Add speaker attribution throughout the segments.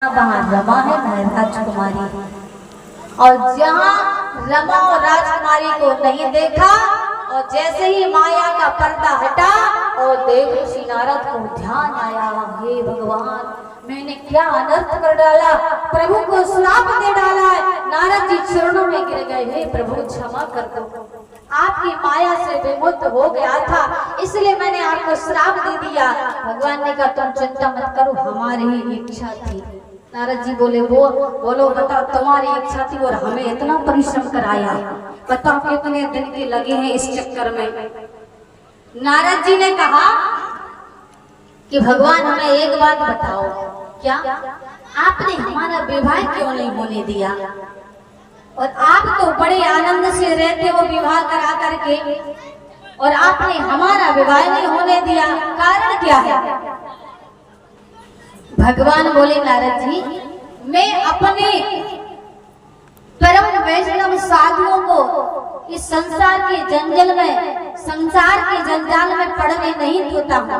Speaker 1: वहाँ रमा है मैं राजकुमारी, और जहाँ रमा और राजकुमारी को नहीं देखा और जैसे ही माया का पर्दा हटा और देव ऋषि नारद को ध्यान आया, हे भगवान मैंने क्या अनर्थ कर डाला, प्रभु को श्राप दे डाला है। नारद जी चरणों में गिर गए, हे प्रभु क्षमा कर दो, आपकी माया से विमुक्त हो गया था इसलिए मैंने आपको श्राप दे दिया। भगवान ने कहा तुम चिंता मत करो, हमारी ही इच्छा थी। नारद जी बोले वो बोलो बताओ तुम्हारी इच्छा थी और हमें इतना परिश्रम कराया, बताओ कितने दिन के लगे हैं इस चक्कर में। नारद जी ने कहा कि भगवान हमें एक बात बताओ, क्या आपने हमारा विवाह क्यों नहीं होने दिया, और आप तो बड़े आनंद से रहते हो विवाह करा करके और आपने हमारा विवाह नहीं होने दिया, कारण क्या है। भगवान बोले नारद जी मैं अपने परम वैष्णव साधुओं को इस संसार के जंजाल में पड़ने नहीं देता हूँ,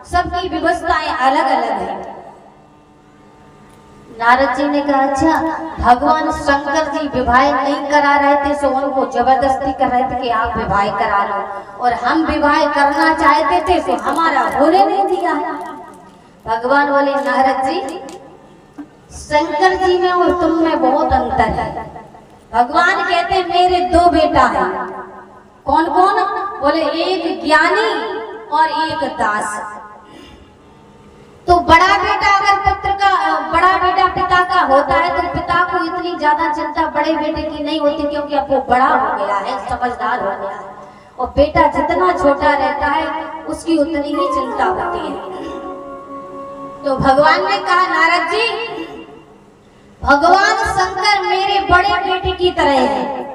Speaker 1: सबकी व्यवस्थाएं अलग अलग है। नारद जी ने कहा अच्छा भगवान शंकर जी विवाह नहीं करा रहे थे सो उनको जबरदस्ती कर रहे थे कि आप विवाह करा लो, और हम विवाह करना चाहते थे तो हमारा होने नहीं दिया। भगवान बोले नारद जी शंकर जी में और तुम में बहुत अंतर है। भगवान कहते मेरे दो बेटा हैं, कौन कौन, बोले एक ज्ञानी और एक दास। तो बड़ा बेटा अगर बड़ा बेटा पिता का होता है तो पिता को इतनी ज्यादा चिंता बड़े बेटे की नहीं होती क्योंकि अब वो बड़ा हो गया है, समझदार हो गया है, और बेटा जितना छोटा रहता है उसकी उतनी ही चिंता होती है। तो भगवान ने कहा नारद जी भगवान शंकर मेरे बड़े बेटे की तरह है,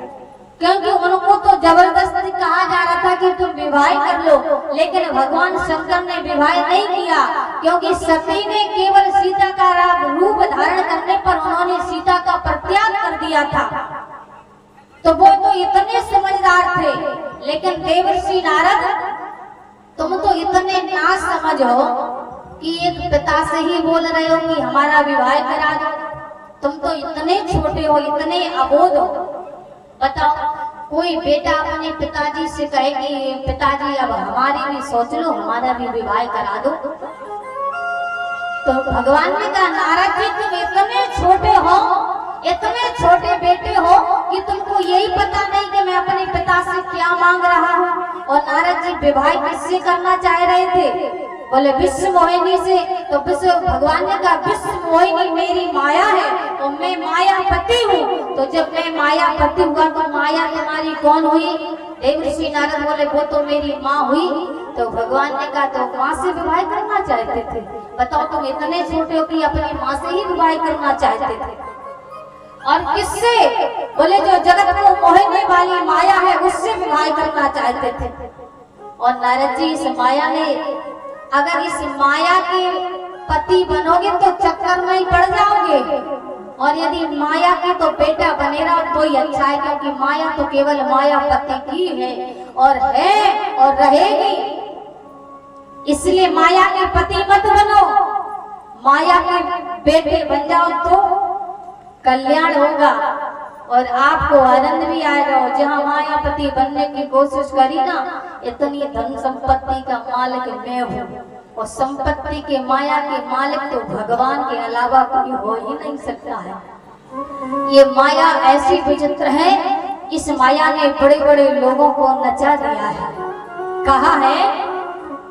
Speaker 1: क्योंकि उनको तो जबरदस्ती कहा जा रहा था कि तुम विवाह कर लो, लेकिन भगवान शंकर ने विवाह नहीं किया क्योंकि सती ने केवल सीता का रूप धारण करने पर उन्होंने सीता का परित्याग कर दिया था। तो वो तो इतने समझदार थे, लेकिन देवर्षि नारद तुम तो इतने ना समझ हो कि एक पिता से ही बोल रहे हो कि हमारा विवाह करा दो, तुम तो इतने छोटे हो, इतने अबोध हो। बताओ कोई बेटा अपने पिताजी से कहे कि पिताजी अब हमारी भी सोच लो, हमारा भी विवाह करा दो। तो भगवान ने कहा नारद जी तुम इतने छोटे हो, इतने छोटे बेटे हो कि तुमको यही पता नहीं कि मैं अपने पिता से क्या मांग रहा हूँ। और नारद जी विवाह किससे करना चाह रहे थे, बोले विश्व मोहिनी से। तो भगवान ने कहा विश्व मोहिनी मेरी माया है और मैं मायापति हूँ, तो जब मैं मायापति हुआ तो माया तुम्हारी कौन हुई। देवर्षि नारद बोले वो तो मेरी माँ हुई। तो भगवान ने कहा तो माँ से विवाह करना चाहते थे, बताओ तुम इतने छोटे हो कि अपनी माँ से ही विवाह करना चाहते थे, और किससे, बोले जो जगत को मोहने वाली माया है उससे विवाह करना चाहते थे। और नारद जी इस माया ने, अगर इस माया के पति बनोगे तो चक्कर में ही पड़ जाओगे, और यदि माया के तो बेटा बने रहो तो ही अच्छा है, क्योंकि माया तो केवल माया पति की है और रहेगी। इसलिए माया के पति मत बनो, माया के बेटे बन जाओ तो कल्याण होगा और आपको आनंद भी आएगा। और जहाँ मायापति बनने की कोशिश करी ना, इतनी धन संपत्ति का मालिक मैं हूँ, और संपत्ति के माया के मालिक तो भगवान के अलावा कोई हो ही नहीं सकता है। ये माया ऐसी विचित्र है, इस माया ने बड़े बड़े लोगों को नचा दिया है। कहा है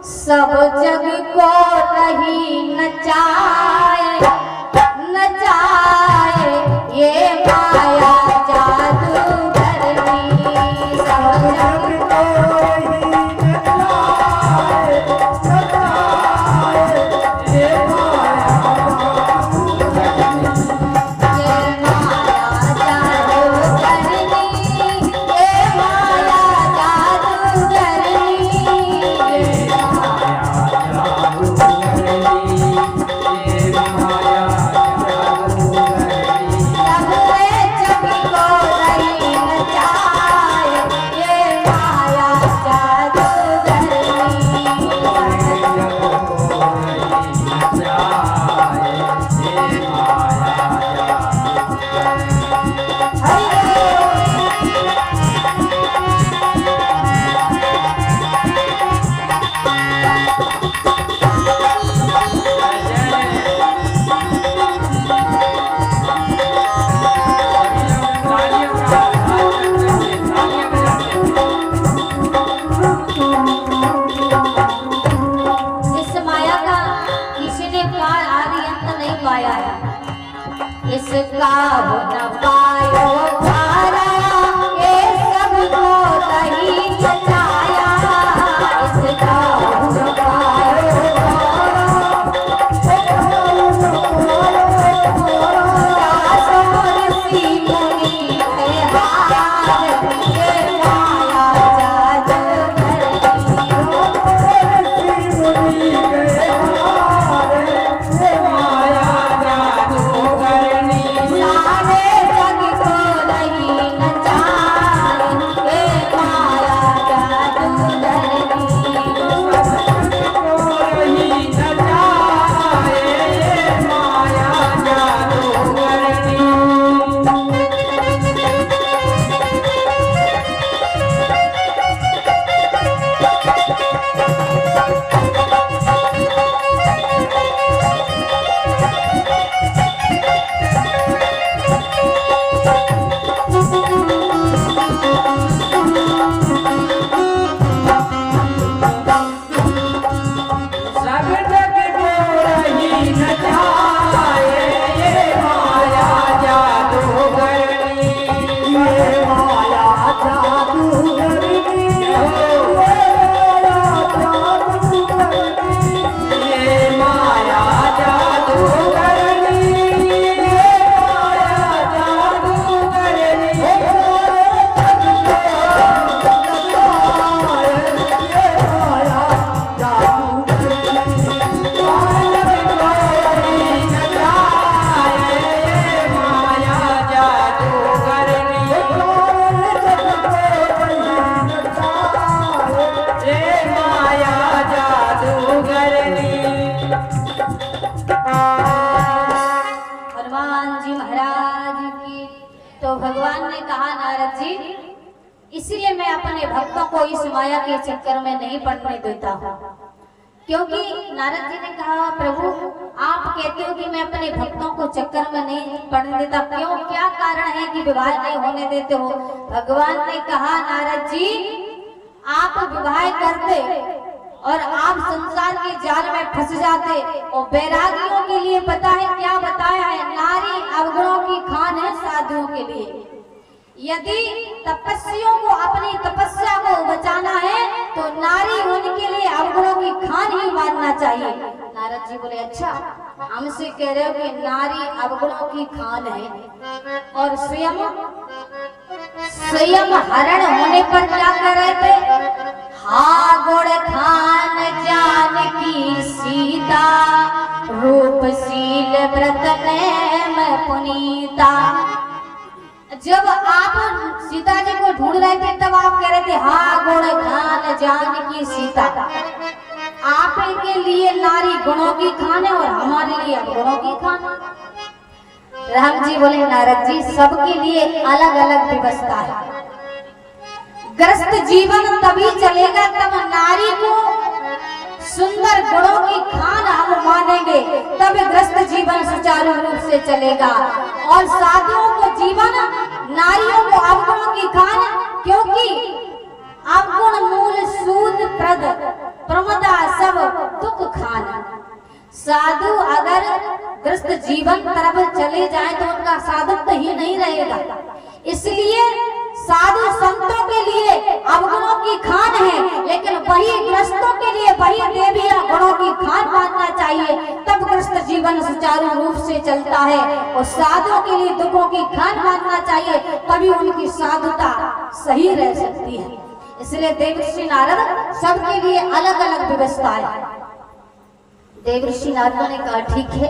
Speaker 1: सब जग को रही नचाए नचाए ये माया जादूगरनी, सब जग को रही नचाए नचाए ये माया जादूगरनी, ये माया जादूगरनी, ये माया जादूगरनी, ये माया इसका हो न पायो धारा, ये सबको कहीं बचाया। इसका हो न पायो भगवान ने कहा नारद जी, इसीलिए मैं अपने भक्तों को इस माया के चक्कर में नहीं पड़ने देता हूँ। क्योंकि नारद जी ने कहा प्रभु आप कहते हो कि मैं अपने भक्तों को चक्कर में नहीं पड़ने देता, क्यों, क्या कारण है कि विवाह नहीं होने देते हो? भगवान ने कहा नारद जी आप विवाह करते और आप संसार के जाल में फंस जाते। और बैरागियों के लिए पता है क्या बताया है? नारी अवगुणों की खान है साधुओं के लिए। यदि तपस्वियों को अपनी तपस्या को बचाना है तो नारी उनके लिए अवगुणों की खान ही मानना चाहिए। नारद जी बोले अच्छा, हमसे कह रहे हो कि नारी अवगुणों की खान है और स्वयं हरण होने पर क्या कर रहे थे? हा गुण खान जानकी सीता, रूपशील व्रत नेम पुनीता। जब आप सीता जी को ढूंढ रहे थे तब आप कह रहे थे हा गुण खान जानकी सीता। आप के लिए नारी गुणों की खान है और हमारे लिए गुणों की खान। राम जी बोले नारद जी सबके लिए अलग अलग व्यवस्था है। ग्रस्त जीवन तभी चलेगा तब नारी को सुंदर गुणों की खान हम मानेंगे, तब ग्रस्त जीवन सुचारू रूप से चलेगा। और साधुओं को जीवन, नारियों को अवगुणों की खान, क्योंकि अवगुण मूल सूद प्रद प्रमदा सब दुख खान। साधु अगर ग्रस्त जीवन तरफ चले जाए तो उनका साधुत्व ही नहीं रहेगा। इसलिए साधु संतों के लिए अवगुणों की खान है, लेकिन वही ग्रस्तों के लिए वही देवी गुणों की खान मानना चाहिए, तब ग्रस्त जीवन सुचारू रूप से चलता है। और साधुओं के लिए दुखों की खान मानना चाहिए, तभी उनकी साधुता सही रह सकती है। इसलिए देवर्षि नारद सबके लिए अलग अलग व्यवस्था है। देवर्षि नारद ने कहा ठीक है,